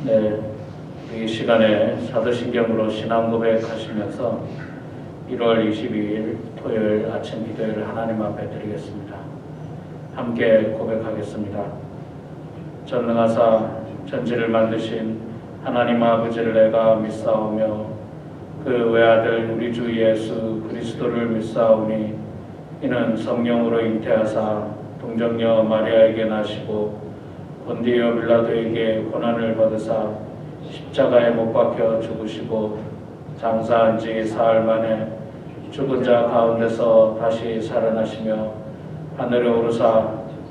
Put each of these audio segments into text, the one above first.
네, 이 시간에 사도신경으로 신앙 고백하시면서 1월 22일 토요일 아침 기도회를 하나님 앞에 드리겠습니다. 함께 고백하겠습니다. 전능하사 천지를 만드신 하나님 아버지를 내가 믿사오며 그 외아들 우리 주 예수 그리스도를 믿사오니 이는 성령으로 잉태하사 동정녀 마리아에게 나시고 본디오 빌라도에게 고난을 받으사 십자가에 못 박혀 죽으시고 장사한 지 사흘 만에 죽은 자 가운데서 다시 살아나시며 하늘에 오르사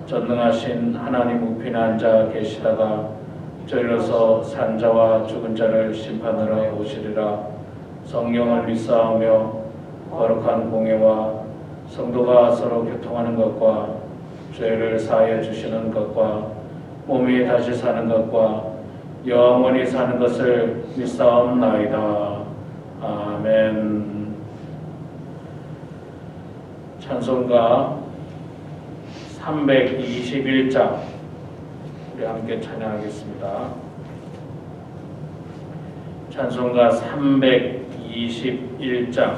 전능하신 하나님 우편에 앉아 계시다가 저리로서 산 자와 죽은 자를 심판하러 오시리라. 성령을 믿사오며 거룩한 공예와 성도가 서로 교통하는 것과 죄를 사하여 주시는 것과 몸이 다시 사는 것과 영원히 사는 것을 믿사옵나이다. 아멘. 찬송가 321장 우리 함께 찬양하겠습니다. 찬송가 321장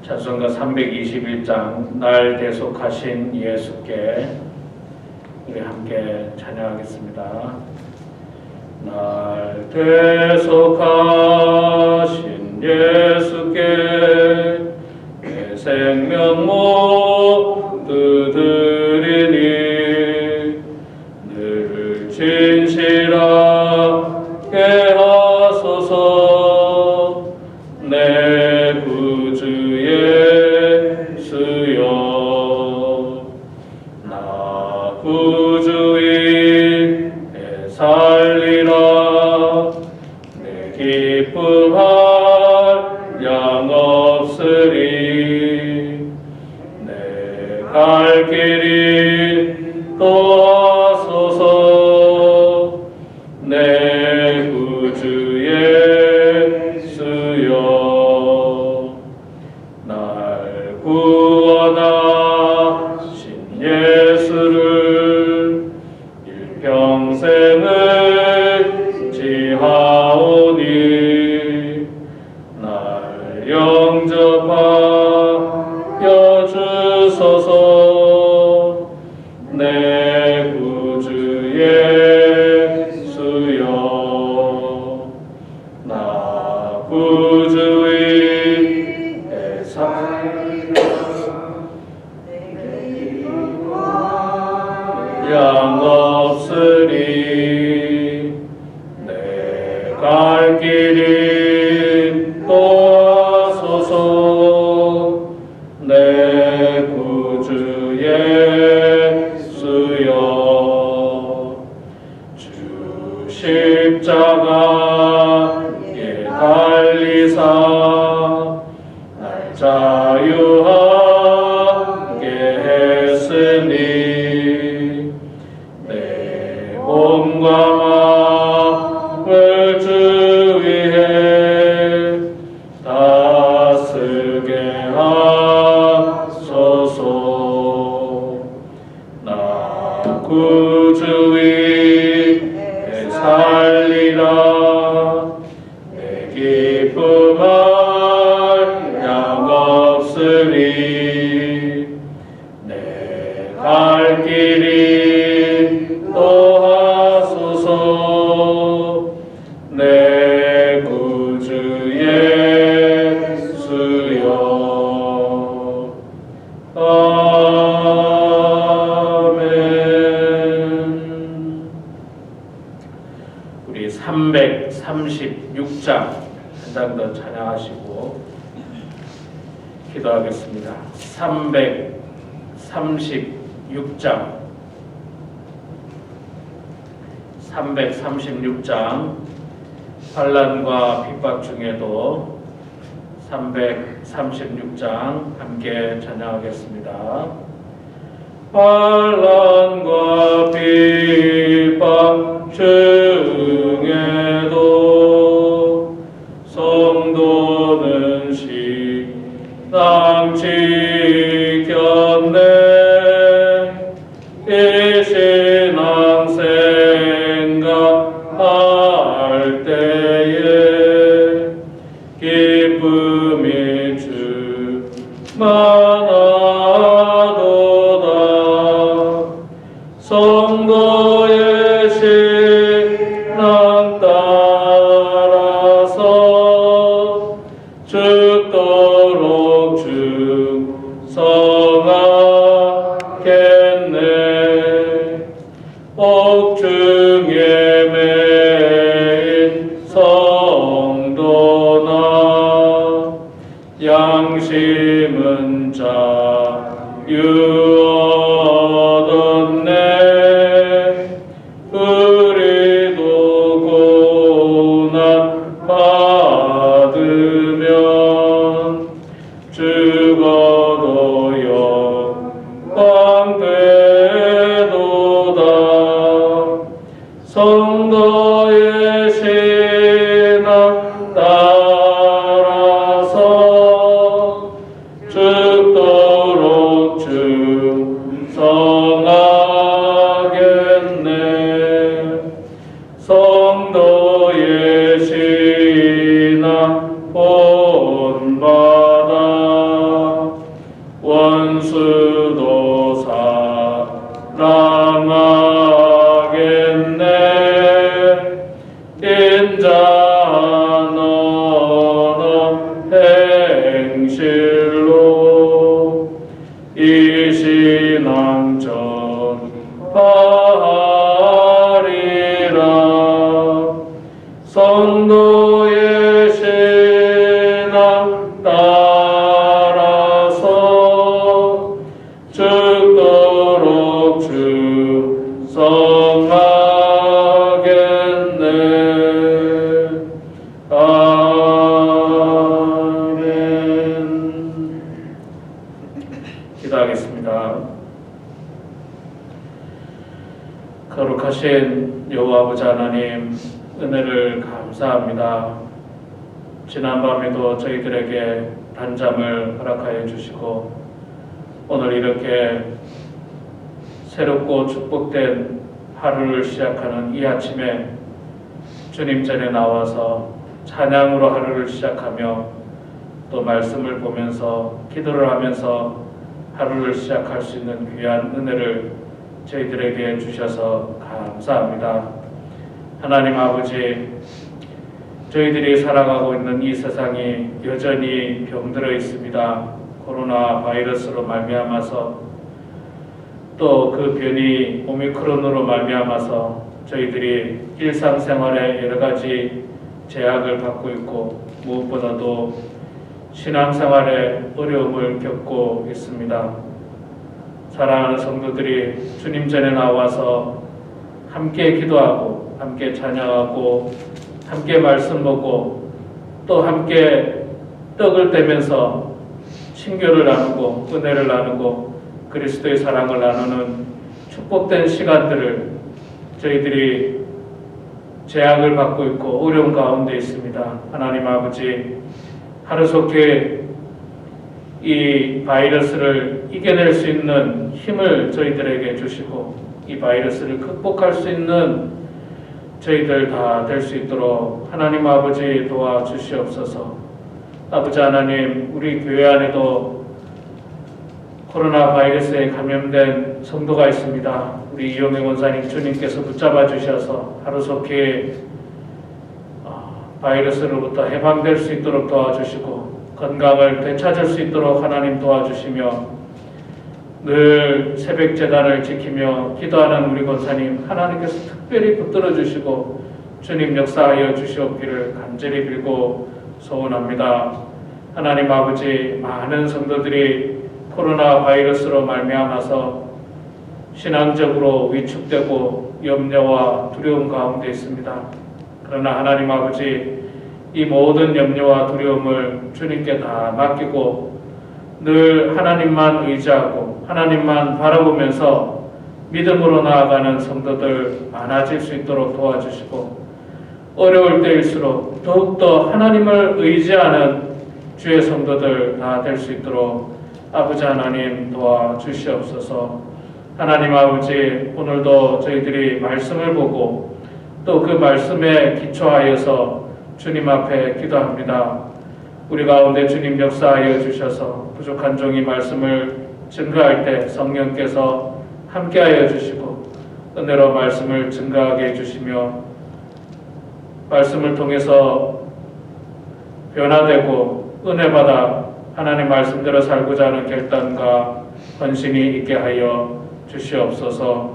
찬송가 321장 날 대속하신 예수께 우리 함께 찬양하겠습니다. 날 대속하신 예수께 내 생명 모두 드리니 늘 진실하게 하소서. 내 구주 예수여 나 구주인에 살리라. 내 기쁨할 양 없으리. 내 갈 길이 도하소서. 내 구주 예수여 날 구원하신 예수를 일평생을 지하오니 날 영접하여 주소서. 내 구주 예수여 나 구주인의 살리라. 양 없으리. 내 갈 길이 도하소서. 내 구주 예수여 주 십자가에 달리사 날 자유하게 했으니 내 몸과 마음을 주 위해 다스게 하소서. 나 구주인에 살리라. 내 기쁨할 양 없으리. 내 갈 길이 도하소서. 내 구주 예수여 아멘. 우리 336장 한 장 더 찬양하시고 기도하겠습니다. 336장 환난과 핍박 중에도 336장 함께 찬양하겠습니다. 환난과 핍박 중에도 성도 죽도록 충성하겠네. 옥중에 매인 성도나 양심은 자유하겠네. 우리도 고난 받으면 죽어도 영광 되도다. 성도의 신앙 따라서 죽도록 충성하겠네. 성도의 신앙 본받아 원수도 사랑하겠네. 인자한 언어 행실로 이 신앙 전하리라. 성도의 신앙 따라서 죽도록 충성하겠네. 아멘. 기도하겠습니다. 거룩하신 여호와 아버지 하나님, 은혜를 감사합니다. 지난밤에도 저희들에게 단잠을 허락하여 주시고 오늘 이렇게 새롭고 축복된 하루를 시작하는 이 아침에 주님 전에 나와서 찬양으로 하루를 시작하며 또 말씀을 보면서 기도를 하면서 하루를 시작할 수 있는 귀한 은혜를 저희들에게 주셔서 감사합니다. 하나님 아버지, 저희들이 살아가고 있는 이 세상이 여전히 병들어 있습니다. 코로나 바이러스로 말미암아서 또 그 변이 오미크론으로 말미암아서 저희들이 일상생활에 여러 가지 제약을 받고 있고 무엇보다도 신앙생활에 어려움을 겪고 있습니다. 사랑하는 성도들이 주님 전에 나와서 함께 기도하고 함께 찬양하고 함께 말씀 보고 또 함께 떡을 떼면서 친교를 나누고 은혜를 나누고 그리스도의 사랑을 나누는 축복된 시간들을 저희들이 제약을 받고 있고 어려운 가운데 있습니다. 하나님 아버지, 하루속히 이 바이러스를 이겨낼 수 있는 힘을 저희들에게 주시고 이 바이러스를 극복할 수 있는 저희들 다 될 수 있도록 하나님 아버지 도와주시옵소서. 아버지 하나님, 우리 교회 안에도 코로나 바이러스에 감염된 성도가 있습니다. 우리 이용희 원사님 주님께서 붙잡아 주셔서 하루속히 바이러스로부터 해방될 수 있도록 도와주시고 건강을 되찾을 수 있도록 하나님 도와주시며 늘 새벽 제단을 지키며 기도하는 우리 권사님 하나님께서 특별히 붙들어 주시고 주님 역사하여 주시옵기를 간절히 빌고 소원합니다. 하나님 아버지, 많은 성도들이 코로나 바이러스로 말미암아서 신앙적으로 위축되고 염려와 두려움 가운데 있습니다. 그러나 하나님 아버지, 이 모든 염려와 두려움을 주님께 다 맡기고 늘 하나님만 의지하고 하나님만 바라보면서 믿음으로 나아가는 성도들 많아질 수 있도록 도와주시고 어려울 때일수록 더욱더 하나님을 의지하는 주의 성도들 다 될 수 있도록 아버지 하나님 도와주시옵소서. 하나님 아버지, 오늘도 저희들이 말씀을 보고 또 그 말씀에 기초하여서 주님 앞에 기도합니다. 우리 가운데 주님 역사하여 주셔서 부족한 종이 말씀을 증거할 때 성령께서 함께하여 주시고 은혜로 말씀을 증거하게 해주시며 말씀을 통해서 변화되고 은혜 받아 하나님 말씀대로 살고자 하는 결단과 헌신이 있게 하여 주시옵소서.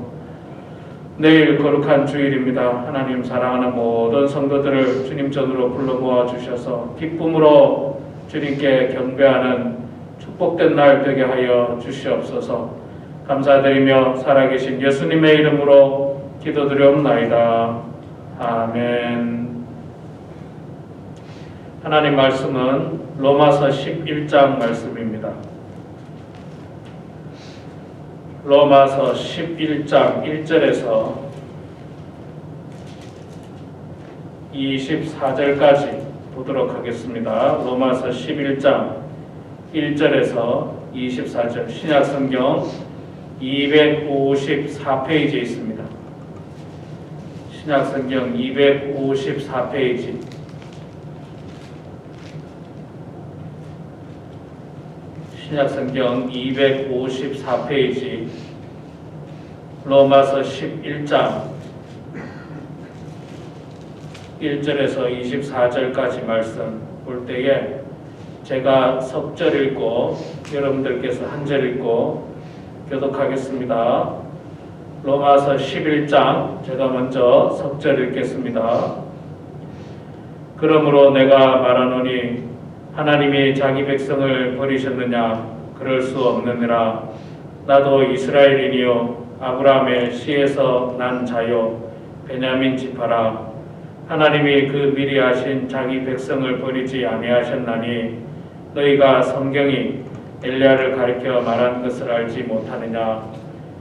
내일 거룩한 주일입니다. 하나님 사랑하는 모든 성도들을 주님 전으로 불러 모아 주셔서 기쁨으로 주님께 경배하는 축복된 날 되게 하여 주시옵소서. 감사드리며 살아계신 예수님의 이름으로 기도드리옵나이다. 아멘. 하나님 말씀은 로마서 11장 말씀입니다. 로마서 11장 1절에서 24절까지 보도록 하겠습니다. 로마서 11장 1절에서 24절 신약성경 254페이지에 있습니다. 신약성경 254페이지 신약성경 254페이지 로마서 11장 1절에서 24절까지 말씀 볼 때에 제가 석절 읽고 여러분들께서 한 절 읽고 교독하겠습니다. 로마서 11장 제가 먼저 석절 읽겠습니다. 그러므로 내가 말하노니 하나님이 자기 백성을 버리셨느냐? 그럴 수 없느니라. 나도 이스라엘인이요 아브라함의 씨에서 난 자요 베냐민 지파라. 하나님이 그 미리 하신 자기 백성을 버리지 아니하셨나니 너희가 성경이 엘리야를 가리켜 말한 것을 알지 못하느냐?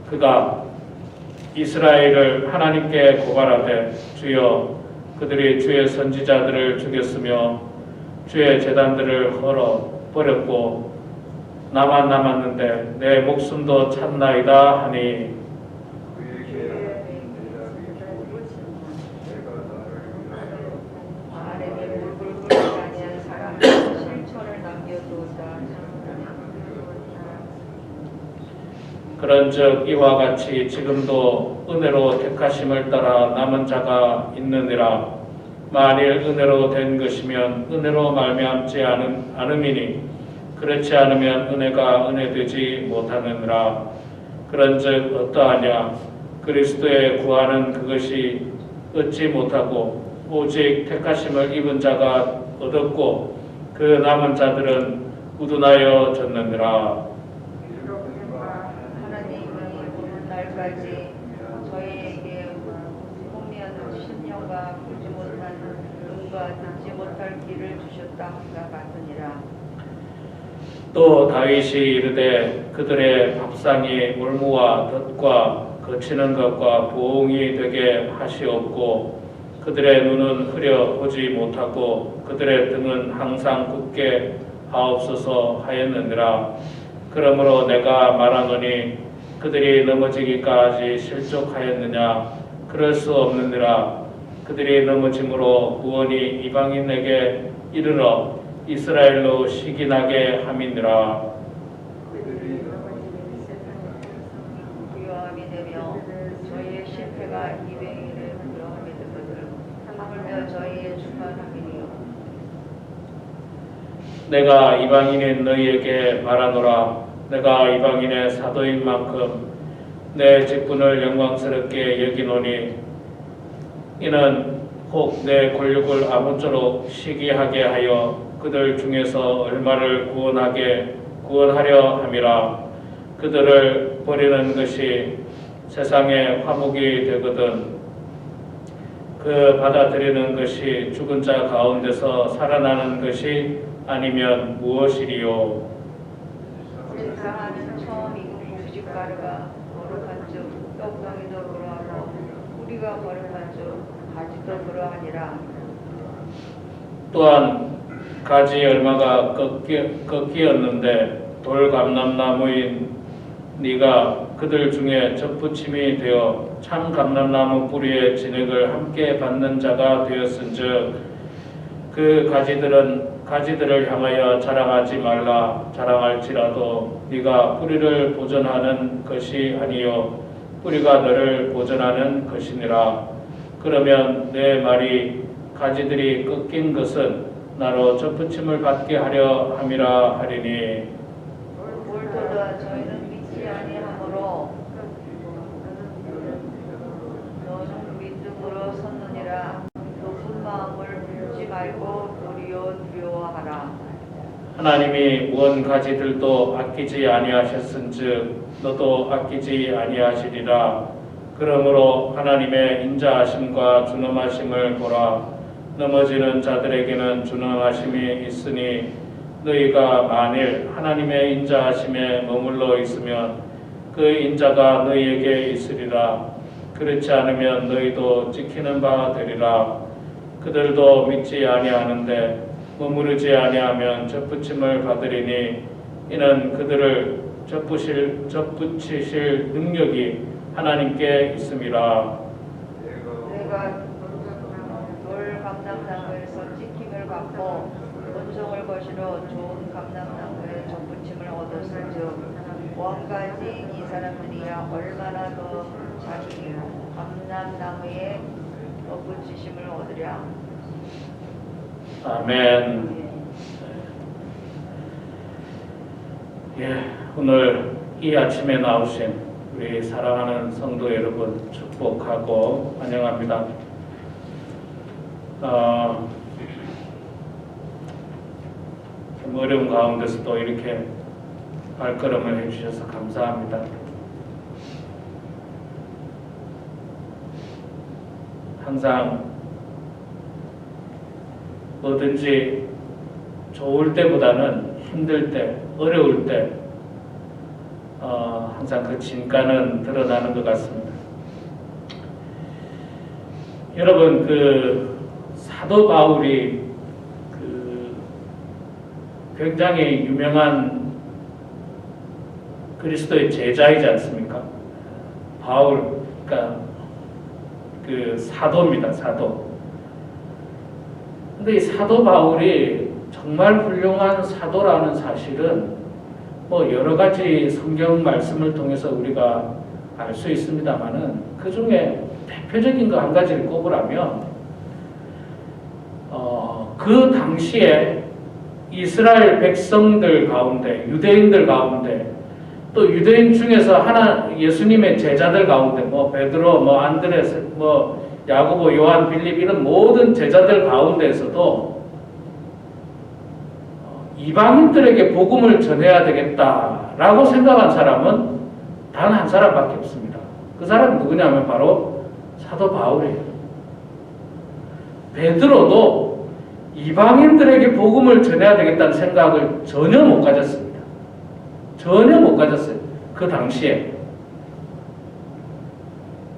그가 이스라엘을 하나님께 고발하되 주여 그들이 주의 선지자들을 죽였으며 주의 제단들을 헐어 버렸고 나만 남았는데 내 목숨도 찾나이다 하니 그런즉 이와 같이 지금도 은혜로 택하심을 따라 남은 자가 있느니라. 만일 은혜로 된 것이면 은혜로 말미암지 않음이니 그렇지 않으면 은혜가 은혜되지 못하느니라. 그런즉 어떠하냐? 그리스도의 구하는 그것이 얻지 못하고 오직 택하심을 입은 자가 얻었고 그 남은 자들은 우둔하여 졌느니라. 날까지 저희에게 공리하는 신령과 보지 못한 눈과 듣지 못할 귀를 주셨다 함과 같으니라. 또 다윗이 이르되 그들의 밥상이 올무와 덫과 거치는 것과 보응이 되게 하시옵고 그들의 눈은 흐려 보지 못하고 그들의 등은 항상 굳게 하옵소서 하였느니라. 그러므로 내가 말하노니 그들이 넘어지기까지 실족하였느냐? 그럴 수 없느니라. 그들이 넘어짐으로 구원이 이방인에게 이르러 이스라엘로 시기나게 함이니라. 부요함이 되며 저희의 실패가 이방인을 부요함이 되거든 하물며 저희의 주관함이니요. 내가 이방인인 너희에게 말하노라. 내가 이방인의 사도인 만큼 내 직분을 영광스럽게 여기노니 이는 혹 내 권력을 아무쪼록 시기하게 하여 그들 중에서 얼마를 구원하려 함이라. 그들을 버리는 것이 세상의 화목이 되거든 그 받아들이는 것이 죽은 자 가운데서 살아나는 것이 아니면 무엇이리요? 사하는 처음 익은 곡식가루가 거룩한즉 떡덩이도 그러하고 뿌리가 거룩한즉 가지도 그러하니라. 또한 가지 얼마가 꺾이었는데 돌감람나무인 네가 그들 중에 접붙임이 되어 참 감람나무 뿌리의 진액을 함께 받는 자가 되었은즉 그 가지들을 향하여 자랑하지 말라. 자랑할지라도 네가 뿌리를 보존하는 것이 아니요 뿌리가 너를 보존하는 것이니라. 그러면 내 말이 가지들이 꺾인 것은 나로 접붙임을 받게 하려 함이라 하리니 옳도다. 저희는 믿지 아니하므로 너는 믿음으로 섰느니라. 높은 마음을 품지 말고 도리어 두려워하라. 하나님이 원 가지들도 아끼지 아니하셨은즉 너도 아끼지 아니하시리라. 그러므로 하나님의 인자하심과 준엄하심을 보라. 넘어지는 자들에게는 준엄하심이 있으니 너희가 만일 하나님의 인자하심에 머물러 있으면 그 인자가 너희에게 있으리라. 그렇지 않으면 너희도 지키는 바 되리라. 그들도 믿지 아니하는데 머무르지 아니하면 접붙임을 받으리니 이는 그들을 접붙이실 능력이 하나님께 있음이라. 내가 돌 감람나무에서 지킴을 받고 본성을 거시러 좋은 감람나무에 접붙임을 얻었은즉 왕가지 이 사람들이야 얼마나 더 자기 감람나무에 접붙이심을 얻으랴. 아멘. 예, 오늘 이 아침에 나오신 우리 사랑하는 성도 여러분 축복하고 환영합니다. 좀 어려운 가운데서도 이렇게 발걸음을 해주셔서 감사합니다. 항상 뭐든지 좋을 때보다는 힘들 때, 어려울 때 항상 그 진가는 드러나는 것 같습니다. 여러분, 그 사도 바울이 그 굉장히 유명한 그리스도의 제자이지 않습니까? 바울, 그러니까 그 사도입니다, 사도. 근데 이 사도 바울이 정말 훌륭한 사도라는 사실은 뭐 여러 가지 성경 말씀을 통해서 우리가 알 수 있습니다만은 그 중에 대표적인 거 한 가지를 꼽으라면 그 당시에 이스라엘 백성들 가운데, 유대인들 가운데, 또 유대인 중에서 예수님의 제자들 가운데, 뭐 베드로, 뭐 안드레스, 뭐 야고보, 요한, 빌립 이런 모든 제자들 가운데에서도 이방인들에게 복음을 전해야 되겠다라고 생각한 사람은 단 한 사람밖에 없습니다. 그 사람이 누구냐면 바로 사도 바울이에요. 베드로도 이방인들에게 복음을 전해야 되겠다는 생각을 전혀 못 가졌습니다. 전혀 못 가졌어요. 그 당시에.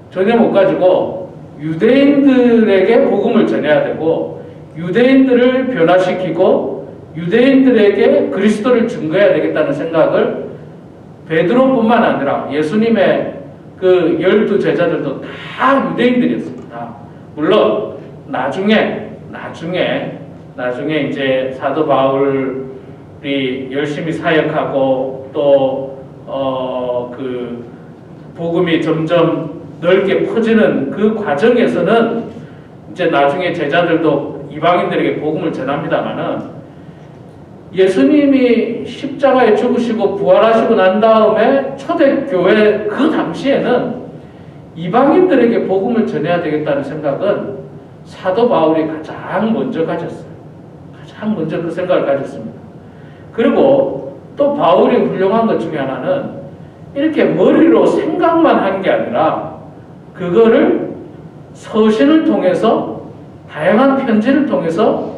전혀 못 가지고 유대인들에게 복음을 전해야 되고 유대인들을 변화시키고 유대인들에게 그리스도를 증거해야 되겠다는 생각을 베드로뿐만 아니라 예수님의 그 12 제자들도 다 유대인들이었습니다. 물론 나중에 이제 사도 바울이 열심히 사역하고 또 그 복음이 점점 넓게 퍼지는 그 과정에서는 이제 나중에 제자들도 이방인들에게 복음을 전합니다만은 예수님이 십자가에 죽으시고 부활하시고 난 다음에 초대교회 그 당시에는 이방인들에게 복음을 전해야 되겠다는 생각은 사도 바울이 가장 먼저 가졌어요. 가장 먼저 그 생각을 가졌습니다. 그리고 또 바울이 훌륭한 것 중에 하나는 이렇게 머리로 생각만 한 게 아니라 그거를 서신을 통해서 다양한 편지를 통해서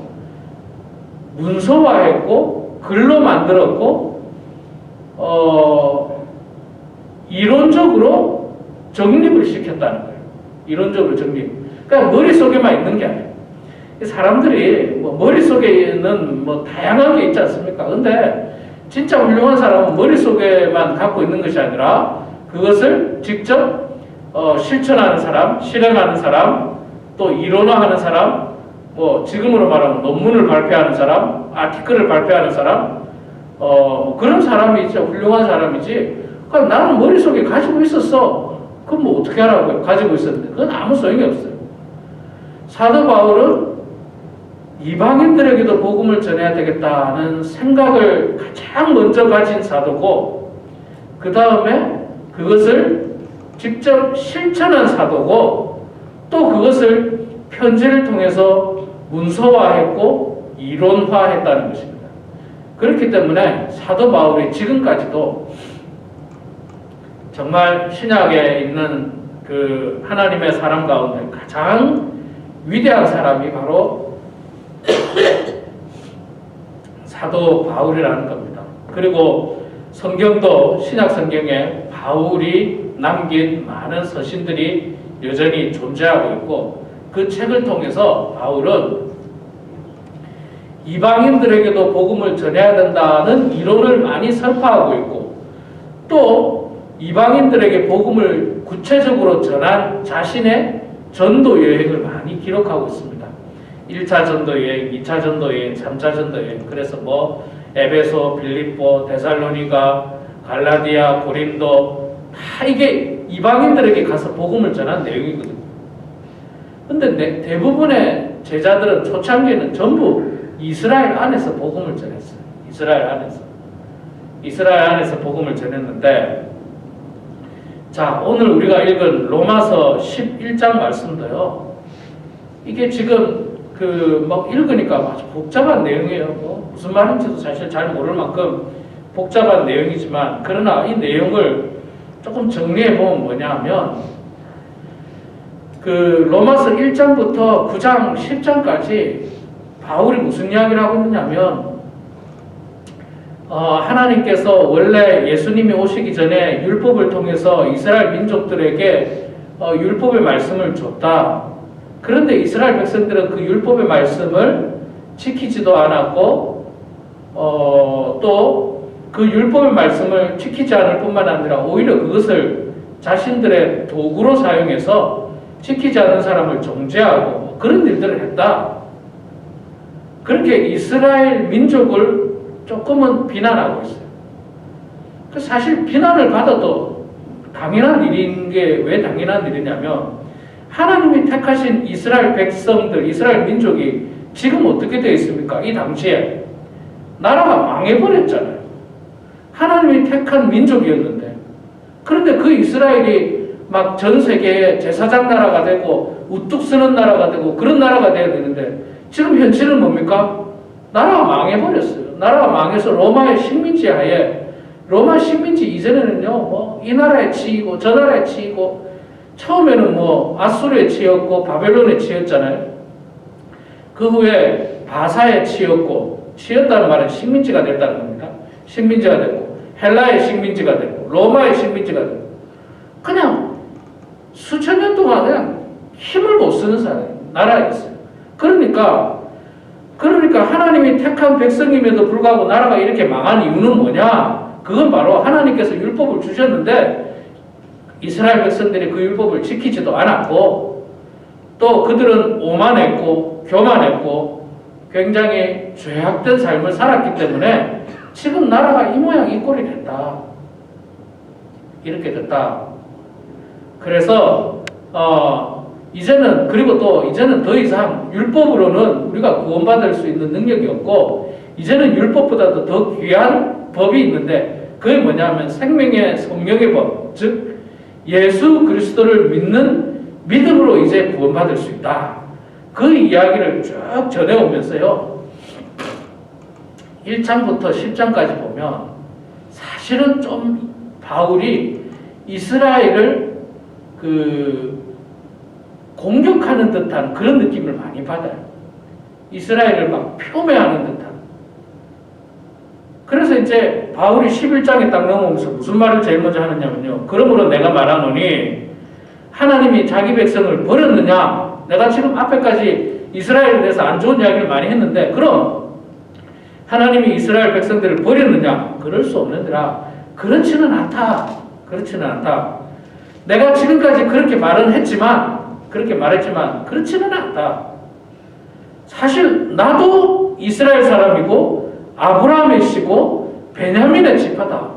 문서화했고 글로 만들었고 이론적으로 정립을 시켰다는 거예요. 이론적으로 정립. 그러니까 머릿속에만 있는 게 아니에요. 사람들이 뭐 머릿속에는 뭐 다양하게 있지 않습니까? 근데 진짜 훌륭한 사람은 머릿속에만 갖고 있는 것이 아니라 그것을 직접 실천하는 사람, 실행하는 사람, 또 이론화하는 사람, 뭐 지금으로 말하면 논문을 발표하는 사람, 아티클을 발표하는 사람, 그런 사람이 진짜 훌륭한 사람이지. 그러니까 나는 머릿속에 가지고 있었어. 그럼 뭐 어떻게 하라고요? 가지고 있었는데 그건 아무 소용이 없어요. 사도 바울은 이방인들에게도 복음을 전해야 되겠다는 생각을 가장 먼저 가진 사도고, 그 다음에 그것을 직접 실천한 사도고, 또 그것을 편지를 통해서 문서화했고 이론화했다는 것입니다. 그렇기 때문에 사도 바울이 지금까지도 정말 신약에 있는 그 하나님의 사람 가운데 가장 위대한 사람이 바로 사도 바울이라는 겁니다. 그리고 성경도 신약 성경에 바울이 남긴 많은 서신들이 여전히 존재하고 있고, 그 책을 통해서 바울은 이방인들에게도 복음을 전해야 된다는 이론을 많이 설파하고 있고, 또 이방인들에게 복음을 구체적으로 전한 자신의 전도 여행을 많이 기록하고 있습니다. 1차 전도 여행, 2차 전도 여행, 3차 전도 여행. 그래서 뭐 에베소, 빌립보, 데살로니가, 갈라디아, 고린도, 다 이게 이방인들에게 가서 복음을 전한 내용이거든요. 근데 대부분의 제자들은 초창기에는 전부 이스라엘 안에서 복음을 전했어요. 이스라엘 안에서 복음을 전했는데, 자, 오늘 우리가 읽은 로마서 11장 말씀도요, 이게 지금 막 읽으니까 아주 복잡한 내용이에요. 뭐 무슨 말인지도 사실 잘 모를 만큼 복잡한 내용이지만, 그러나 이 내용을 조금 정리해 보면 뭐냐면, 그 로마서 1장부터 9장, 10장까지 바울이 무슨 이야기를 하고 있느냐면, 하나님께서 원래 예수님이 오시기 전에 율법을 통해서 이스라엘 민족들에게 율법의 말씀을 줬다. 그런데 이스라엘 백성들은 그 율법의 말씀을 지키지도 않았고, 또 그 율법의 말씀을 지키지 않을 뿐만 아니라 오히려 그것을 자신들의 도구로 사용해서 지키지 않은 사람을 정죄하고 그런 일들을 했다. 그렇게 이스라엘 민족을 조금은 비난하고 있어요. 사실 비난을 받아도 당연한 일인 게 왜 당연한 일이냐면, 하나님이 택하신 이스라엘 백성들, 이스라엘 민족이 지금 어떻게 되어 있습니까? 이 당시에 나라가 망해버렸잖아요. 하나님이 택한 민족이었는데, 그런데 그 이스라엘이 막 전 세계의 제사장 나라가 되고 우뚝 서는 나라가 되고 그런 나라가 되어야 되는데, 지금 현실은 뭡니까? 나라가 망해버렸어요. 나라가 망해서 로마의 식민지 하에, 로마 식민지 이전에는요, 뭐 이 나라에 치이고 저 나라에 치이고, 처음에는 뭐 아수르에 치였고 바벨론에 치였잖아요. 그 후에 바사에 치였다는 말은 식민지가 됐다는 겁니다. 식민지가 됐고, 헬라의 식민지가 됐고, 로마의 식민지가 됐고, 그냥 수천 년 동안 그냥 힘을 못 쓰는 나라였어요. 그러니까 하나님이 택한 백성임에도 불구하고 나라가 이렇게 망한 이유는 뭐냐? 그건 바로 하나님께서 율법을 주셨는데 이스라엘 백성들이 그 율법을 지키지도 않았고, 또 그들은 오만했고 교만했고 굉장히 죄악된 삶을 살았기 때문에 지금 나라가 이 모양 이 꼴이 됐다. 이렇게 됐다. 그래서 이제는 더 이상 율법으로는 우리가 구원받을 수 있는 능력이 없고, 이제는 율법보다도 더 귀한 법이 있는데, 그게 뭐냐면 생명의 성령의 법, 즉 예수 그리스도를 믿는 믿음으로 이제 구원받을 수 있다. 그 이야기를 쭉 전해오면서요, 1장부터 10장까지 보면 사실은 좀 바울이 이스라엘을 공격하는 듯한 그런 느낌을 많이 받아요. 이스라엘을 막 폄훼하는 듯한. 그래서 이제 바울이 11장에 딱 넘어오면서 무슨 말을 제일 먼저 하느냐면요, 그러므로 내가 말하노니 하나님이 자기 백성을 버렸느냐? 내가 지금 앞에까지 이스라엘에 대해서 안 좋은 이야기를 많이 했는데, 그럼 하나님이 이스라엘 백성들을 버렸느냐? 그럴 수 없는데라. 그렇지는 않다. 내가 지금까지 그렇게 말했지만 그렇지는 않다. 사실 나도 이스라엘 사람이고 아브라함의 씨고 베냐민의 지파다.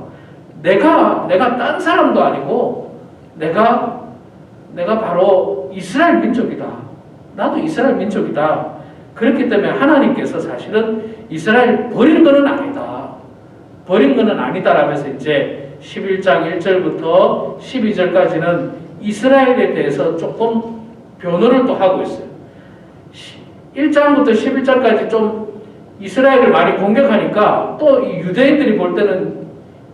내가 딴 사람도 아니고 내가 바로 이스라엘 민족이다. 나도 이스라엘 민족이다. 그렇기 때문에 하나님께서 사실은 이스라엘 버린 거는 아니다. 버린 거는 아니다라면서 이제 11장 1절부터 12절까지는 이스라엘에 대해서 조금 변호를 또 하고 있어요. 1장부터 11장까지 좀 이스라엘을 많이 공격하니까 또 이 유대인들이 볼 때는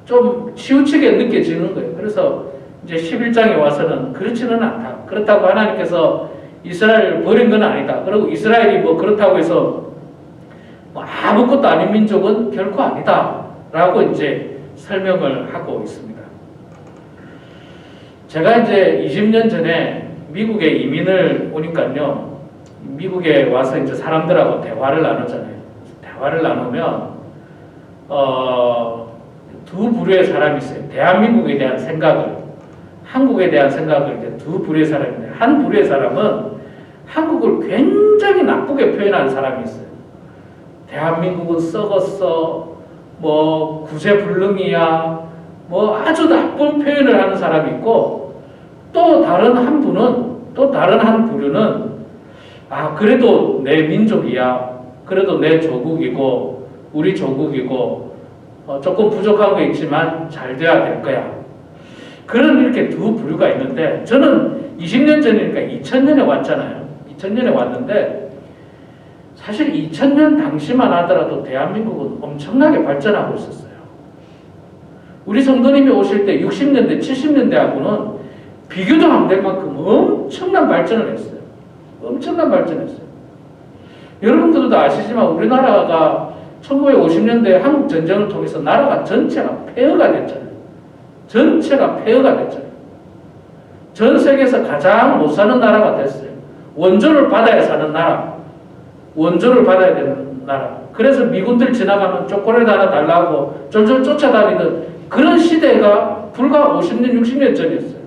좀 치우치게 느껴지는 거예요. 그래서 이제 11장에 와서는 그렇지는 않다. 그렇다고 하나님께서 이스라엘을 버린 건 아니다. 그리고 이스라엘이 뭐 그렇다고 해서 뭐 아무것도 아닌 민족은 결코 아니다. 라고 이제 설명을 하고 있습니다. 제가 이제 20년 전에 미국에 이민을 오니까요. 미국에 와서 이제 사람들하고 대화를 나누잖아요. 대화를 나누면 두 부류의 사람이 있어요. 대한민국에 대한 생각을, 한국에 대한 생각을 이제 두 부류의 사람인데, 한 부류의 사람은 한국을 굉장히 나쁘게 표현하는 사람이 있어요. 대한민국은 썩었어, 뭐 구제불능이야, 뭐 아주 나쁜 표현을 하는 사람이 있고, 또 다른 한 부류는 그래도 내 민족이야, 그래도 내 조국이고 우리 조국이고 조금 부족한 거 있지만 잘 돼야 될 거야. 그런 이렇게 두 부류가 있는데, 저는 20년 전이니까 2000년에 왔잖아요. 2000년에 왔는데 사실 2000년 당시만 하더라도 대한민국은 엄청나게 발전하고 있었어요. 우리 성도님이 오실 때 60년대, 70년대하고는 비교도 안 될 만큼 엄청난 발전을 했어요. 엄청난 발전했어요. 여러분들도 아시지만 우리나라가 1950년대 한국 전쟁을 통해서 나라가 전체가 폐허가 됐잖아요. 전체가 폐허가 됐잖아요. 전 세계에서 가장 못 사는 나라가 됐어요. 원조를 받아야 사는 나라. 원조를 받아야 되는 나라. 그래서 미군들 지나가면 초콜릿 하나 달라고 졸졸 쫓아다니는 그런 시대가 불과 50년, 60년 전이었어요.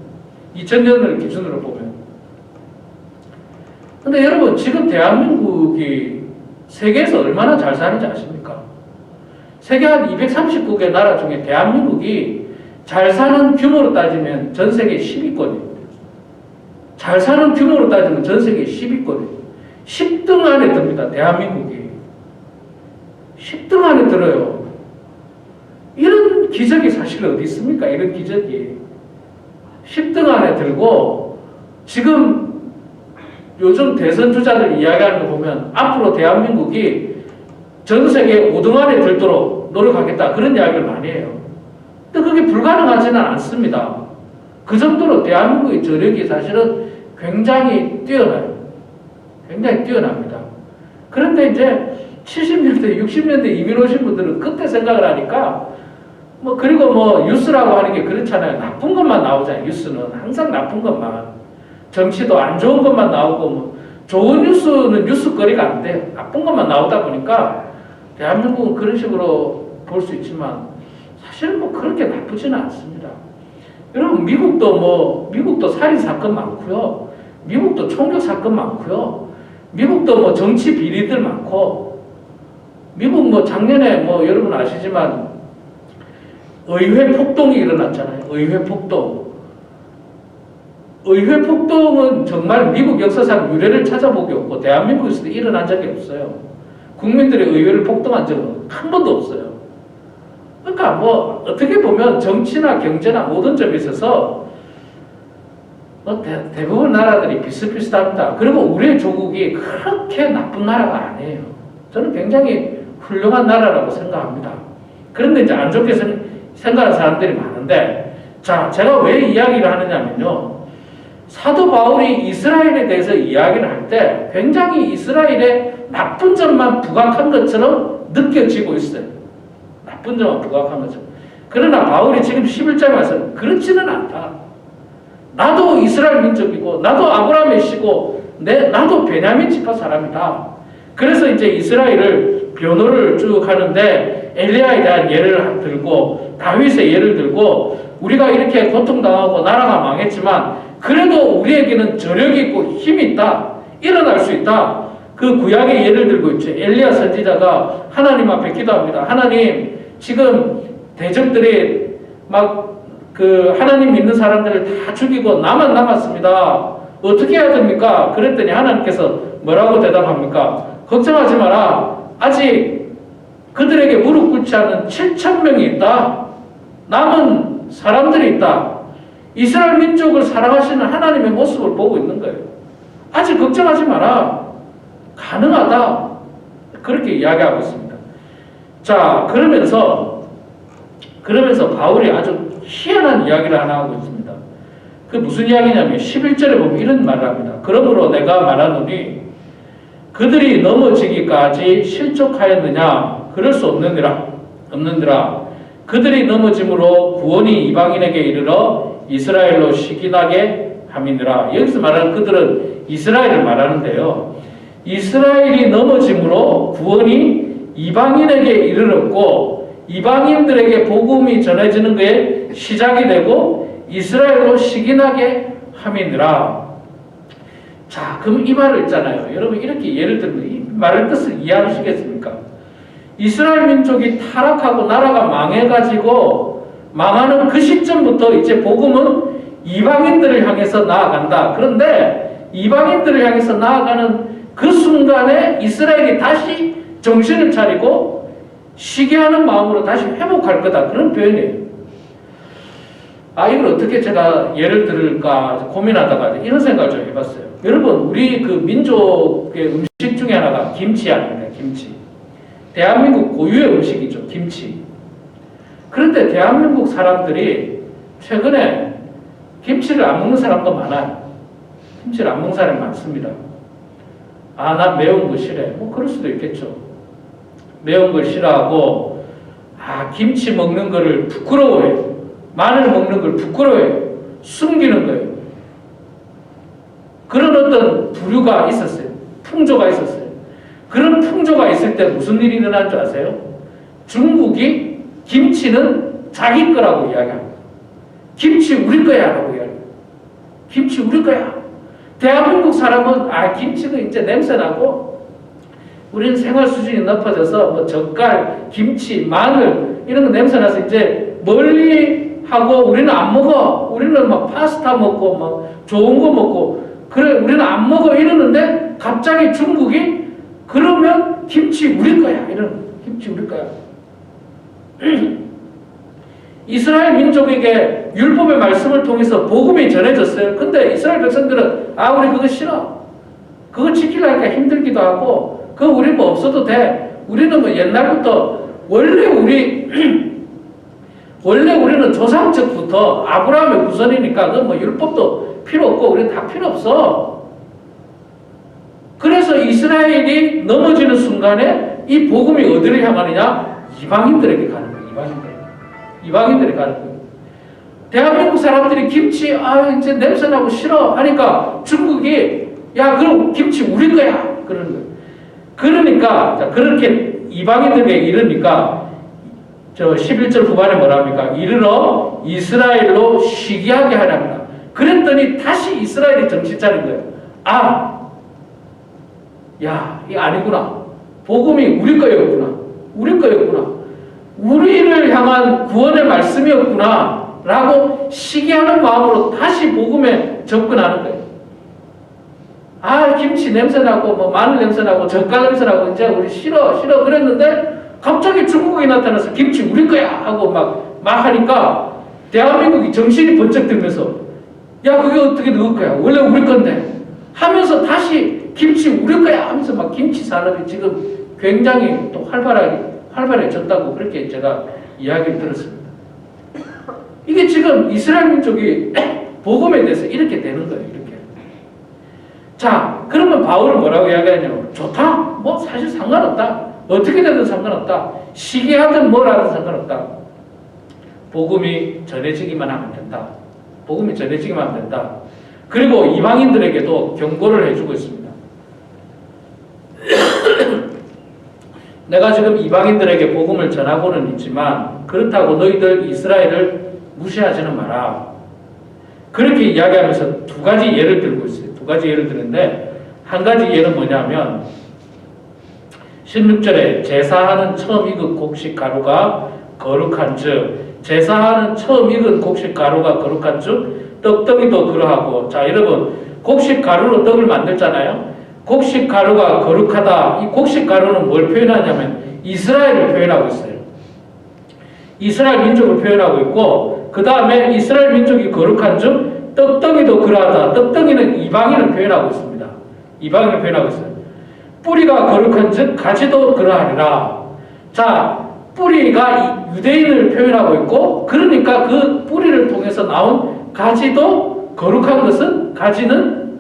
2000년을 기준으로 보면. 근데 여러분, 지금 대한민국이 세계에서 얼마나 잘 사는지 아십니까? 세계 한 230국의 나라 중에 대한민국이 잘 사는 규모로 따지면 전 세계 10위권이에요. 잘 사는 규모로 따지면 전 세계 10위권이에요. 10등 안에 듭니다, 대한민국이. 10등 안에 들어요. 이런 기적이 사실 어디 있습니까? 이런 기적이. 10등 안에 들고, 지금 요즘 대선 주자들 이야기하는 거 보면 앞으로 대한민국이 전 세계 5등 안에 들도록 노력하겠다, 그런 이야기를 많이 해요. 근데 그게 불가능하지는 않습니다. 그 정도로 대한민국의 저력이 사실은 굉장히 뛰어나요. 굉장히 뛰어납니다. 그런데 이제 70년대, 60년대 이민 오신 분들은 그때 생각을 하니까 그리고 뉴스라고 하는 게 그렇잖아요. 나쁜 것만 나오잖아요. 뉴스는 항상 나쁜 것만. 정치도 안 좋은 것만 나오고 좋은 뉴스는 뉴스거리가 안 돼요. 나쁜 것만 나오다 보니까 대한민국은 그런 식으로 볼 수 있지만 사실은 그렇게 나쁘지는 않습니다. 여러분, 미국도 살인 사건 많고요. 미국도 총격 사건 많고요. 미국도 정치 비리들 많고, 미국 작년에 여러분 아시지만 의회 폭동이 일어났잖아요. 의회 폭동. 의회 폭동은 정말 미국 역사상 유례를 찾아보기 없고 대한민국에서도 일어난 적이 없어요. 국민들의 의회를 폭동한 적은 한 번도 없어요. 그러니까 어떻게 보면 정치나 경제나 모든 점에 있어서 대부분 나라들이 비슷비슷합니다. 그리고 우리의 조국이 그렇게 나쁜 나라가 아니에요. 저는 굉장히 훌륭한 나라라고 생각합니다. 그런데 이제 안 좋게 생각하는 사람들이 많은데, 자, 제가 왜 이야기를 하느냐면요. 사도 바울이 이스라엘에 대해서 이야기를 할 때 굉장히 이스라엘의 나쁜 점만 부각한 것처럼 느껴지고 있어요. 나쁜 점만 부각한 것처럼. 그러나 바울이 지금 11장에 와서 그렇지는 않다. 나도 이스라엘 민족이고 나도 아브라함의 씨고 나도 베냐민 지파 사람이다. 그래서 이제 이스라엘을 변호를 쭉 하는데 엘리야에 대한 예를 들고 다윗의 예를 들고, 우리가 이렇게 고통당하고 나라가 망했지만 그래도 우리에게는 저력이 있고 힘이 있다. 일어날 수 있다. 그 구약의 예를 들고 있죠. 엘리야 선지자가 하나님 앞에 기도합니다. 하나님, 지금 대적들이 하나님 믿는 사람들을 다 죽이고 나만 남았습니다. 어떻게 해야 됩니까? 그랬더니 하나님께서 뭐라고 대답합니까? 걱정하지 마라. 아직 그들에게 무릎 꿇지 않은 7,000명이 있다. 남은 사람들이 있다. 이스라엘 민족을 사랑하시는 하나님의 모습을 보고 있는 거예요. 아직 걱정하지 마라. 가능하다. 그렇게 이야기하고 있습니다. 자, 그러면서 바울이 아주 희한한 이야기를 하나 하고 있습니다. 그 무슨 이야기냐면 11절에 보면 이런 말을 합니다. 그러므로 내가 말하노니 그들이 넘어지기까지 실족하였느냐? 그럴 수 없느니라. 그들이 넘어짐으로 구원이 이방인에게 이르러 이스라엘로 시기나게 함이니라. 여기서 말하는 그들은 이스라엘을 말하는데요. 이스라엘이 넘어짐으로 구원이 이방인에게 이르렀고 이방인들에게 복음이 전해지는 것에 시작이 되고 이스라엘로 시기나게 함이니라. 자, 그럼 이 말을 있잖아요. 여러분 이렇게 예를 들면 이 말의 뜻을 이해하시겠습니까? 이스라엘 민족이 타락하고 나라가 망해가지고 망하는 그 시점부터 이제 복음은 이방인들을 향해서 나아간다. 그런데 이방인들을 향해서 나아가는 그 순간에 이스라엘이 다시 정신을 차리고 시기하는 마음으로 다시 회복할 거다. 그런 표현이에요. 이걸 어떻게 제가 예를 들을까 고민하다가 이런 생각을 좀 해봤어요. 여러분, 우리 그 민족의 음식 중에 하나가 김치 아닙니까? 김치. 대한민국 고유의 음식이죠. 김치. 그런데 대한민국 사람들이 최근에 김치를 안 먹는 사람도 많아요. 김치를 안 먹는 사람이 많습니다. 난 매운 거 싫어해. 뭐 그럴 수도 있겠죠. 매운 걸 싫어하고 김치 먹는 거를 부끄러워해요. 마늘 먹는 걸 부끄러워해요. 숨기는 거예요. 그런 어떤 부류가 있었어요. 풍조가 있었어요. 그런 풍조가 있을 때 무슨 일이 일어난 줄 아세요? 중국이 김치는 자기 거라고 이야기합니다. 김치 우리 거야 라고 이야기합니다. 김치 우리 거야. 대한민국 사람은 김치는 이제 냄새나고 우리는 생활 수준이 높아져서 뭐 젓갈, 김치, 마늘 이런 거 냄새나서 이제 멀리 하고 우리는 안 먹어. 우리는 막 파스타 먹고 막 좋은 거 먹고 그래 우리는 안 먹어 이러는데 갑자기 중국이 그러면 김치 우리 거야. 이런 김치 우리 거야. 이스라엘 민족에게 율법의 말씀을 통해서 복음이 전해졌어요. 근데 이스라엘 백성들은 우리 그거 싫어. 그거 지키려니까 힘들기도 하고 그거 우리 뭐 없어도 돼. 우리는 뭐 옛날부터 원래 우리는 조상적부터 아브라함의 후손이니까 그 뭐 율법도 필요 없고 우리는 다 필요 없어. 그래서 이스라엘이 넘어지는 순간에 이 복음이 어디를 향하느냐? 이방인들에게 가는 거예요. 이방인들에게 가는 거예요. 대한민국 사람들이 김치 이제 냄새나고 싫어 하니까 중국이 그럼 김치 우리 거야 그러는 거예요. 그러니까 그렇게 이방인들에게 이르니까 저 11절 후반에 뭐라 합니까? 이르러 이스라엘로 시기하게 하랍니다. 그랬더니 다시 이스라엘이 정신 차린 거예요. 이거 아니구나. 복음이 우리 거였구나. 우리를 향한 구원의 말씀이었구나. 라고 시기하는 마음으로 다시 복음에 접근하는 거예요. 김치 냄새나고 뭐 마늘 냄새나고 젓갈 냄새나고 이제 우리 싫어 그랬는데 갑자기 중국이 나타나서 김치 우리 거야 하고 막 하니까 대한민국이 정신이 번쩍 들면서 그게 어떻게 너희 거야? 원래 우리 건데 하면서 다시 김치 우리 거야 하면서 막 김치 산업이 지금 굉장히 또 활발해졌다고 그렇게 제가 이야기를 들었습니다. 이게 지금 이스라엘 민족이 복음에 대해서 이렇게 되는 거예요. 이렇게. 자, 그러면 바울은 뭐라고 이야기하냐면 좋다. 뭐 사실 상관없다. 어떻게 되든 상관없다. 시기하든 뭘 하든 상관없다. 복음이 전해지기만 하면 된다. 그리고 이방인들에게도 경고를 해주고 있습니다. 내가 지금 이방인들에게 복음을 전하고는 있지만 그렇다고 너희들 이스라엘을 무시하지는 마라. 그렇게 이야기하면서 두 가지 예를 들고 있어요. 두 가지 예를 드는데 한 가지 예는 뭐냐면 16절에 제사하는 처음 익은 곡식 가루가 거룩한 즉 제사하는 처음 익은 곡식 가루가 거룩한 즉 떡덩이도 그러하고. 자, 여러분 곡식 가루로 떡을 만들잖아요. 곡식 가루가 거룩하다. 이 곡식 가루는 뭘 표현하냐면 이스라엘을 표현하고 있어요. 이스라엘 민족을 표현하고 있고, 그 다음에 이스라엘 민족이 거룩한 중 떡덩이도 그러하다. 떡덩이는 이방인을 표현하고 있습니다. 이방인을 표현하고 있어요. 뿌리가 거룩한 즉 가지도 그러하리라. 자, 뿌리가 유대인을 표현하고 있고, 그러니까 그 뿌리를 통해서 나온 가지도 거룩한 것은, 가지는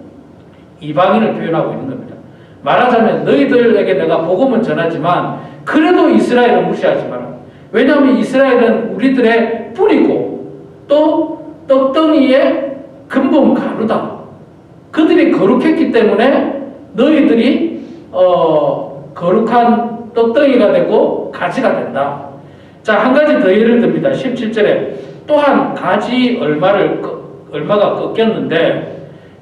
이방인을 표현하고 있는 겁니다. 말하자면 너희들에게 내가 복음은 전하지만 그래도 이스라엘을 무시하지 마라. 왜냐하면 이스라엘은 우리들의 뿌리고 또 떡덩이의 근본 가루다. 그들이 거룩했기 때문에 너희들이 거룩한 떡덩이가 되고 가지가 된다. 자, 한 가지 더 예를 듭니다. 17절에 또한 가지 얼마가 꺾였는데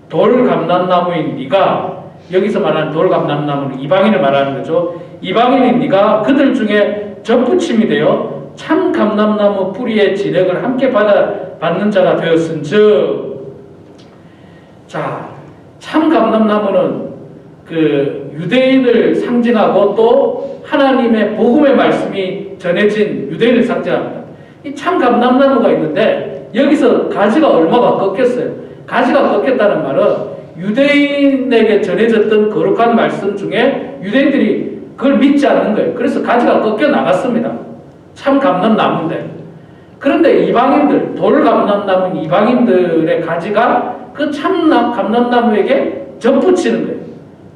돌감람나무인 네가, 여기서 말하는 돌감람나무는 이방인을 말하는 거죠. 이방인인 네가 그들 중에 접붙임이 되어 참 감람나무 뿌리의 진액을 함께 받는 자가 되었은즉. 자, 참 감람나무는 그 유대인을 상징하고 또 하나님의 복음의 말씀이 전해진 유대인을 상징합니다. 이 참 감람나무가 있는데 여기서 가지가 얼마가 꺾였어요. 가지가 꺾였다는 말은 유대인에게 전해졌던 거룩한 말씀 중에 유대인들이 그걸 믿지 않는 거예요. 그래서 가지가 꺾여 나갔습니다. 참 감람나무인데. 그런데 이방인들, 돌감람나무인 이방인들의 가지가 그 참 감람나무에게 접붙이는 거예요.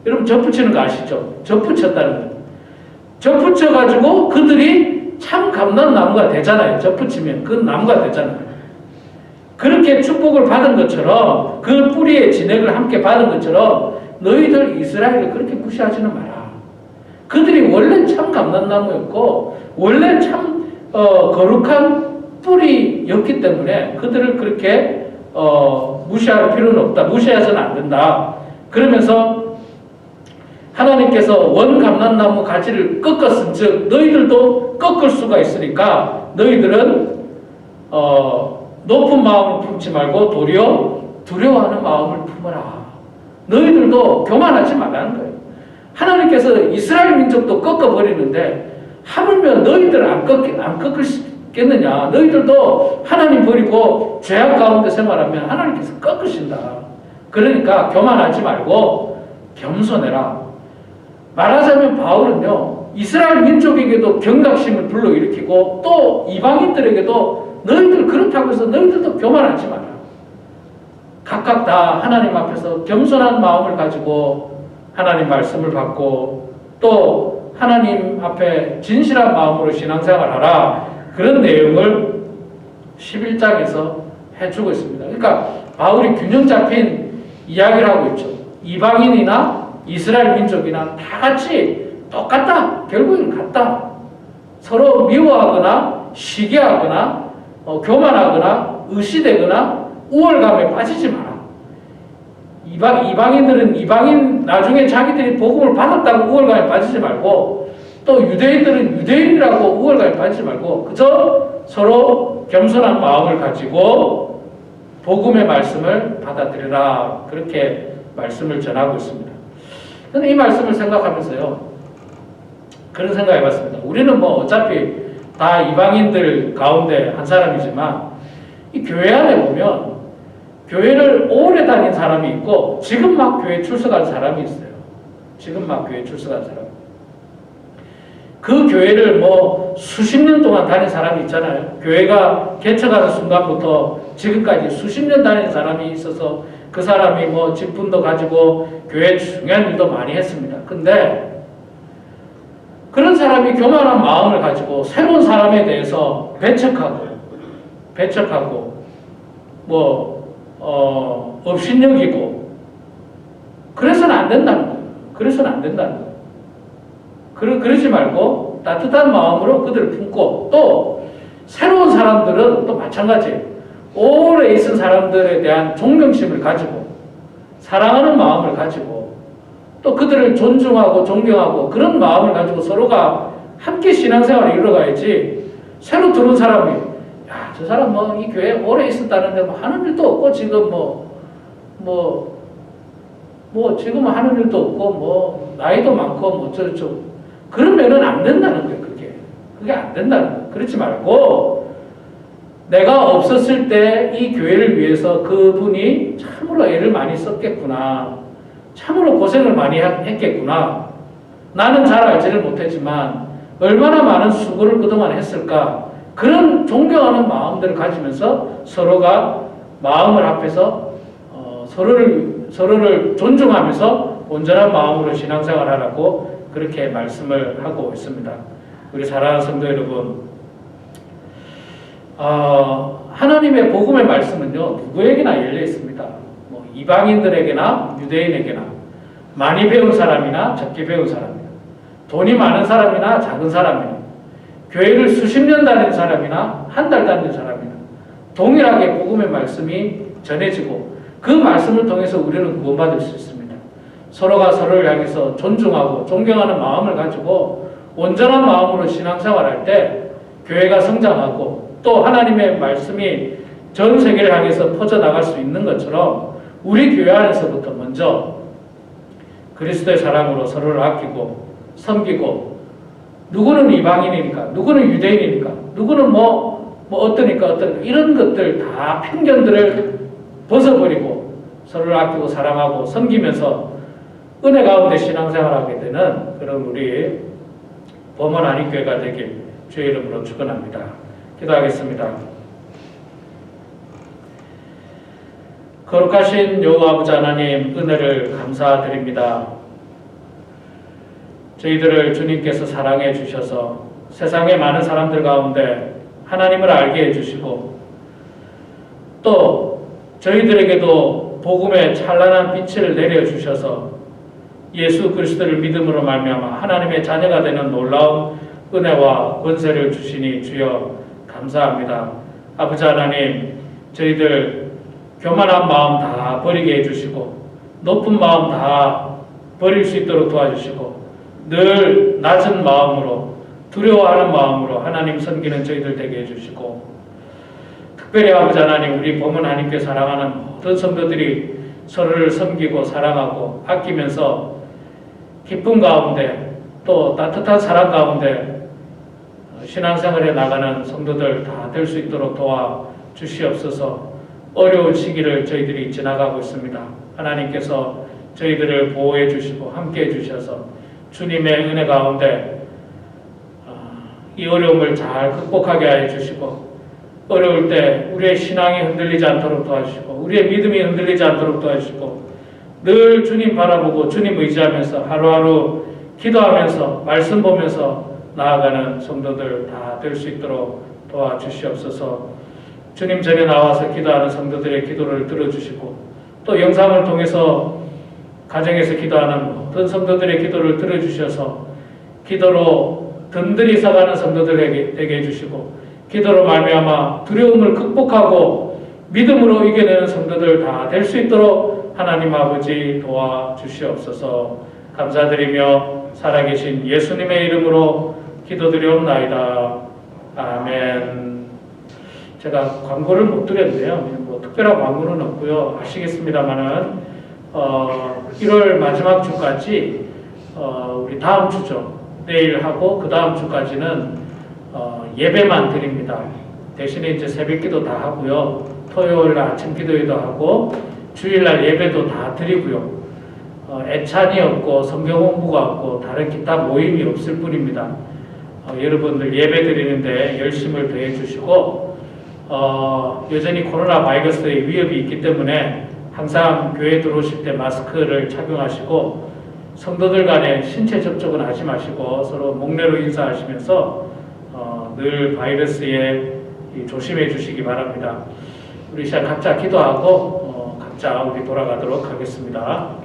여러분 접붙이는 거 아시죠? 접붙였다는 거예요. 접붙여가지고 그들이 참 감람나무가 되잖아요. 접붙이면 그 나무가 되잖아요. 그렇게 축복을 받은 것처럼, 그 뿌리의 진액을 함께 받은 것처럼 너희들 이스라엘을 그렇게 무시하지는 마라. 그들이 원래 참 감람나무였고 원래 참 거룩한 뿌리였기 때문에 그들을 그렇게 무시할 필요는 없다. 무시해서는 안 된다. 그러면서 하나님께서 원 감람나무 가지를 꺾었은즉 너희들도 꺾을 수가 있으니까 너희들은 높은 마음을 품지 말고 도리어 두려워하는 마음을 품어라. 너희들도 교만하지 말라는 거예요. 하나님께서 이스라엘 민족도 꺾어버리는데 하물며 너희들 안 꺾으시겠느냐. 너희들도 하나님 버리고 죄악 가운데 생활하면 하나님께서 꺾으신다. 그러니까 교만하지 말고 겸손해라. 말하자면 바울은요, 이스라엘 민족에게도 경각심을 불러일으키고 또 이방인들에게도 너희들 그렇다고 해서 너희들도 교만하지 마라. 각각 다 하나님 앞에서 겸손한 마음을 가지고 하나님 말씀을 받고 또 하나님 앞에 진실한 마음으로 신앙생활하라. 그런 내용을 11장에서 해주고 있습니다. 그러니까 바울이 균형 잡힌 이야기를 하고 있죠. 이방인이나 이스라엘 민족이나 다 같이 똑같다. 결국은 같다. 서로 미워하거나 시기하거나 교만하거나 의시되거나 우월감에 빠지지 마라. 이방인들은 나중에 자기들이 복음을 받았다고 우월감에 빠지지 말고 또 유대인들은 유대인이라고 우월감에 빠지지 말고 그저 서로 겸손한 마음을 가지고 복음의 말씀을 받아들여라. 그렇게 말씀을 전하고 있습니다. 저는 이 말씀을 생각하면서요, 그런 생각 해봤습니다. 우리는 뭐 어차피 다 이방인들 가운데 한 사람이지만 이 교회 안에 보면 교회를 오래 다닌 사람이 있고 지금 막 교회 출석한 사람이 있어요. 지금 막 교회 출석한 사람. 그 교회를 뭐 수십 년 동안 다닌 사람이 있잖아요. 교회가 개척하는 순간부터 지금까지 수십 년 다닌 사람이 있어서 그 사람이 뭐 직분도 가지고 교회에 중요한 일도 많이 했습니다. 근데 그런 사람이 교만한 마음을 가지고 새로운 사람에 대해서 배척하고 업신여기고 그래서는 안 된다는 거예요. 그래서는 안 된다는 거예요. 그러지 말고 따뜻한 마음으로 그들을 품고 또 새로운 사람들은 또 마찬가지예요. 오래 있은 사람들에 대한 존경심을 가지고 사랑하는 마음을 가지고 또 그들을 존중하고 존경하고 그런 마음을 가지고 서로가 함께 신앙생활을 이루어가야지. 새로 들어온 사람이 야, 저 사람 뭐 이 교회에 오래 있었다는데 뭐 하는 일도 없고 지금 뭐 지금 하는 일도 없고 뭐 나이도 많고 뭐 어쩌고 그러면은 안 된다는 거예요. 그게 안 된다는 거예요. 그렇지 말고 내가 없었을 때 이 교회를 위해서 그분이 참으로 애를 많이 썼겠구나. 참으로 고생을 많이 했겠구나. 나는 잘 알지를 못했지만 얼마나 많은 수고를 그동안 했을까. 그런 존경하는 마음들을 가지면서 서로가 마음을 합해서 서로를 존중하면서 온전한 마음으로 신앙생활 하라고 그렇게 말씀을 하고 있습니다. 우리 사랑하는 성도 여러분, 하나님의 복음의 말씀은요 누구에게나 열려 있습니다. 뭐 이방인들에게나 유대인에게나, 많이 배운 사람이나 적게 배운 사람이나, 돈이 많은 사람이나 작은 사람이나, 교회를 수십 년 다니는 사람이나 한 달 다니는 사람이나 동일하게 복음의 말씀이 전해지고 그 말씀을 통해서 우리는 구원받을 수 있습니다. 서로가 서로를 향해서 존중하고 존경하는 마음을 가지고 온전한 마음으로 신앙생활할 때 교회가 성장하고 또 하나님의 말씀이 전 세계를 향해서 퍼져나갈 수 있는 것처럼 우리 교회 안에서부터 먼저 그리스도의 사랑으로 서로를 아끼고 섬기고, 누구는 이방인이니까, 누구는 유대인이니까, 누구는 어떠니까 이런 것들 다 편견들을 벗어버리고 서로를 아끼고 사랑하고 섬기면서 은혜 가운데 신앙생활하게 되는 그런 우리 범원 한인교회가 되길 주의 이름으로 축원합니다. 기도하겠습니다. 거룩하신 여호와 아버지 하나님, 은혜를 감사드립니다. 저희들을 주님께서 사랑해 주셔서 세상의 많은 사람들 가운데 하나님을 알게 해주시고 또 저희들에게도 복음의 찬란한 빛을 내려주셔서 예수 그리스도를 믿음으로 말미암아 하나님의 자녀가 되는 놀라운 은혜와 권세를 주시니 주여 감사합니다. 아버지 하나님, 저희들 교만한 마음 다 버리게 해주시고 높은 마음 다 버릴 수 있도록 도와주시고 늘 낮은 마음으로 두려워하는 마음으로 하나님 섬기는 저희들 되게 해주시고, 특별히 아버지 하나님, 우리 범은 하나님께 사랑하는 모든 성도들이 서로를 섬기고 사랑하고 아끼면서 기쁨 가운데 또 따뜻한 사랑 가운데 신앙생활에 나가는 성도들 다 될 수 있도록 도와주시옵소서. 어려운 시기를 저희들이 지나가고 있습니다. 하나님께서 저희들을 보호해 주시고 함께 해 주셔서 주님의 은혜 가운데 이 어려움을 잘 극복하게 하여 주시고, 어려울 때 우리의 신앙이 흔들리지 않도록 도와주시고 우리의 믿음이 흔들리지 않도록 도와주시고 늘 주님 바라보고 주님 의지하면서 하루하루 기도하면서 말씀 보면서 나아가는 성도들 다 될 수 있도록 도와주시옵소서. 주님 전에 나와서 기도하는 성도들의 기도를 들어주시고 또 영상을 통해서 가정에서 기도하는 모든 성도들의 기도를 들어주셔서 기도로 든든히 서가는 성도들에게 되게 해주시고 기도로 말미암아 두려움을 극복하고 믿음으로 이겨내는 성도들 다 될 수 있도록 하나님 아버지 도와주시옵소서. 감사드리며 살아계신 예수님의 이름으로 기도드리옵나이다. 아멘. 제가 광고를 못 드렸는데요. 뭐 특별한 광고는 없고요. 아시겠습니다만은 1월 마지막 주까지 우리 다음 주죠. 내일 하고 그 다음 주까지는 예배만 드립니다. 대신에 이제 새벽기도 다 하고요. 토요일 아침 기도회도 하고 주일날 예배도 다 드리고요. 애찬이 없고 성경 공부가 없고 다른 기타 모임이 없을 뿐입니다. 여러분들 예배 드리는데 열심을 더해 주시고 여전히 코로나 바이러스의 위협이 있기 때문에 항상 교회 들어오실 때 마스크를 착용하시고 성도들 간에 신체 접촉은 하지 마시고 서로 목례로 인사하시면서 늘 바이러스에 조심해 주시기 바랍니다. 우리 시작 각자 기도하고 각자 우리 돌아가도록 하겠습니다.